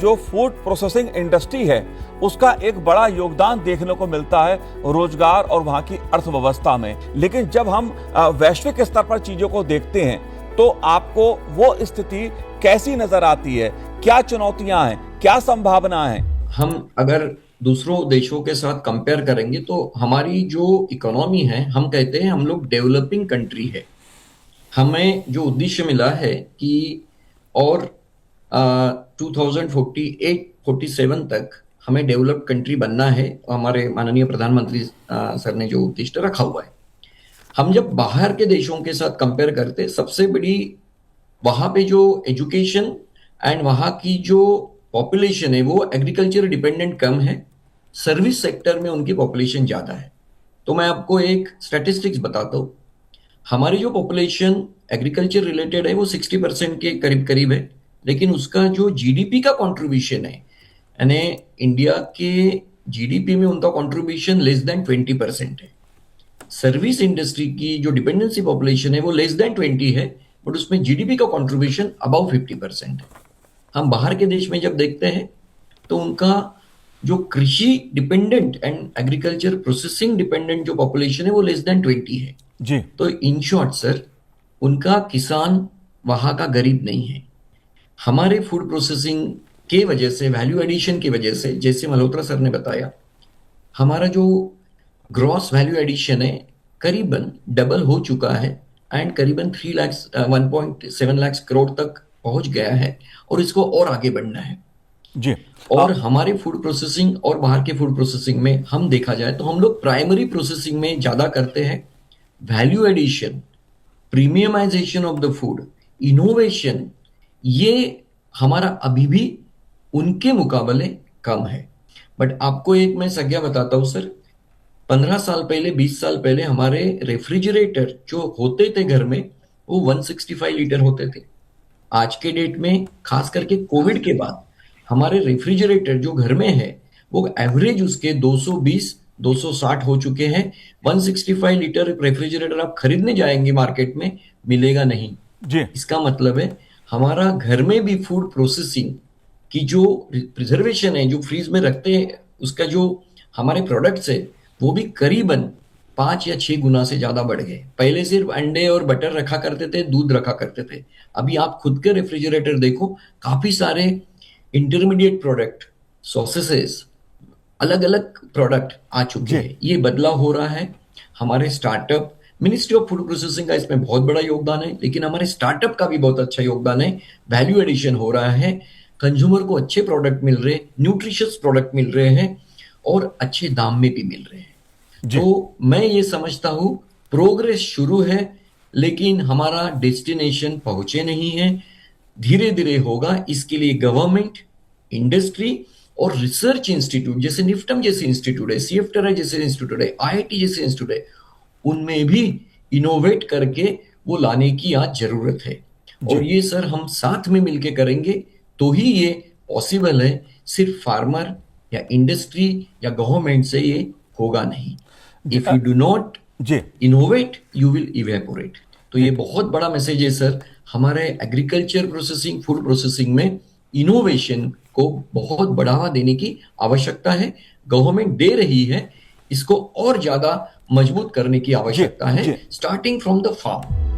जो food processing industry है उसका एक बड़ा योगदान देखने को मिलता है रोजगार और वहां की अर्थव्यवस्था में। लेकिन जब हम वैश्विक स्तर पर चीजों को देखते हैं तो आपको वो स्थिति कैसी नजर आती है? क्या चुनौतियां हैं, क्या संभावना है? हम अगर दूसरों देशों के साथ कंपेयर करेंगे तो हमारी जो इकोनॉमी है, हम कहते हैं हम लोग डेवलपिंग कंट्री है। हमें जो उद्देश्य मिला है कि और 2048-47 तक हमें डेवलप्ड कंट्री बनना है, हमारे माननीय प्रधानमंत्री सर ने जो उद्देश्य रखा हुआ है। हम जब बाहर के देशों के साथ कंपेयर करते, सबसे बड़ी वहां पे जो एजुकेशन एंड वहां की जो पॉपुलेशन है वो एग्रीकल्चर डिपेंडेंट कम है, सर्विस सेक्टर में उनकी पॉपुलेशन ज्यादा है। तो मैं आपको एक स्टैटिस्टिक्स बताता हूँ। हमारी जो पॉपुलेशन एग्रीकल्चर रिलेटेड है वो 60% के करीब करीब है, लेकिन उसका जो जीडीपी का कंट्रीब्यूशन है, यानी इंडिया के जीडीपी में उनका कंट्रीब्यूशन लेस देन 20% है। सर्विस इंडस्ट्री की जो डिपेंडेंसी पॉपुलेशन है वो लेस देन 20 है, बट उसमें जीडीपी का कंट्रीब्यूशन अबाउ 50% है। हम बाहर के देश में जब देखते हैं तो उनका जो कृषि dependent and agriculture processing dependent जो पॉपुलेशन है वो लेस देन 20 है जी। तो इन शॉर्ट सर, उनका किसान वहां का गरीब नहीं है। हमारे फूड प्रोसेसिंग के वजह से, वैल्यू एडिशन की वजह से, जैसे मल्होत्रा सर ने बताया, हमारा जो ग्रॉस वैल्यू एडिशन है करीबन डबल हो चुका है एंड करीबन 1.7 लाख करोड़ तक पहुंच गया है और इसको और आगे बढ़ना है जी। और हमारे फूड प्रोसेसिंग और बाहर के फूड प्रोसेसिंग में हम देखा जाए तो हम लोग प्राइमरी प्रोसेसिंग में ज्यादा करते हैं। Value addition, premiumisation of the food, innovation, ये हमारा अभी भी उनके मुकाबले कम है। बट आपको एक मैं संज्ञा बताता हूं सर, 15 साल पहले, 20 साल पहले हमारे रेफ्रिजरेटर जो होते थे घर में वो 165 लीटर होते थे। आज के डेट में खास करके कोविड के बाद हमारे रेफ्रिजरेटर जो घर में है वो एवरेज उसके 220 260 हो चुके हैं। 165 लीटर रेफ्रिजरेटर आप खरीदने जाएंगे मार्केट में, मिलेगा नहीं जी। इसका मतलब है हमारा घर में भी फूड प्रोसेसिंग की जो प्रिजर्वेशन है, जो फ्रीज में रखते हैं, उसका जो हमारे प्रोडक्ट्स है वो भी करीबन 5 या 6 गुना से ज्यादा बढ़ गए। पहले सिर्फ अंडे और बटर रखा करते थे, दूध रखा करते थे, अभी आप खुद के रेफ्रिजरेटर देखो, काफी सारे इंटरमीडिएट प्रोडक्ट, सॉसेसेस, अलग अलग प्रोडक्ट आ चुके हैं। ये बदलाव हो रहा है। हमारे startup, ministry of food processing का इसमें बहुत बड़ा योगदान है, लेकिन हमारे स्टार्टअप का भी बहुत अच्छा योगदान है। वैल्यू एडिशन हो रहा है, कंज्यूमर को अच्छे प्रोडक्ट मिल रहे हैं, न्यूट्रिशियस प्रोडक्ट मिल रहे हैं और अच्छे दाम में भी मिल रहे हैं। तो मैं ये समझता हूं प्रोग्रेस शुरू है, लेकिन हमारा डेस्टिनेशन पहुंचे नहीं है। धीरे धीरे होगा, इसके लिए गवर्नमेंट, इंडस्ट्री और रिसर्च इंस्टीट्यूट जैसे निफ्टम जैसे इंस्टीट्यूट है, सीएफटीआरआई जैसे इंस्टीट्यूट है, आईआईटी जैसे इंस्टीट्यूट है, उनमें भी इनोवेट करके वो लाने की आज जरूरत है। और ये सर हम साथ में मिलके करेंगे तो ही ये पॉसिबल है। सिर्फ फार्मर या इंडस्ट्री या गवर्नमेंट से ये होगा नहीं। If you do not innovate you will evaporate. तो ये बहुत बड़ा मैसेज है सर। हमारे एग्रीकल्चर प्रोसेसिंग, फूड प्रोसेसिंग में इनोवेशन को बहुत बढ़ावा देने की आवश्यकता है। गवर्नमेंट दे रही है, इसको और ज्यादा मजबूत करने की आवश्यकता है, स्टार्टिंग फ्रॉम द फार्म।